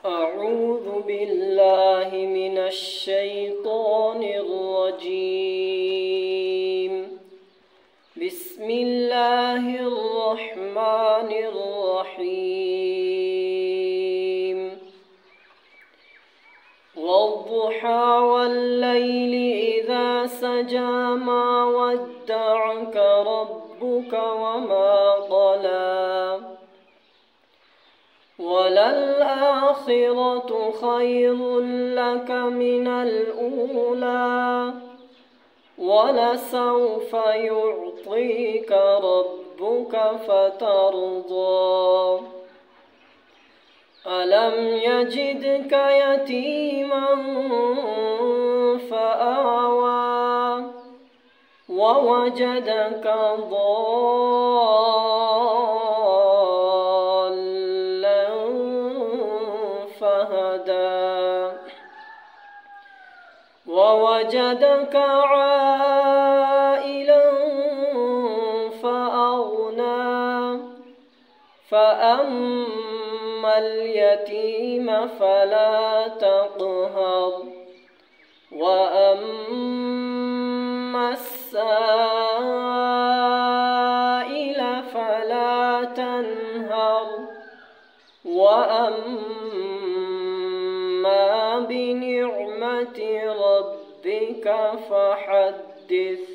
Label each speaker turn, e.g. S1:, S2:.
S1: أعوذ بالله من الشيطان الرجيم. بسم الله الرحمن الرحيم. والضحى والليل إذا سجى ما ودعك ربك وما قلى وللآخرة خير لك من الأولى ولسوف يعطيك ربك فترضى ألم يجدك يتيما فآوى ووجدك ضالا فهدى ووجدك عائلا فأغنى فأما اليتيم فلا تقهر وأما السائل فلا تنهر وأما بنعمة ربك فحدث.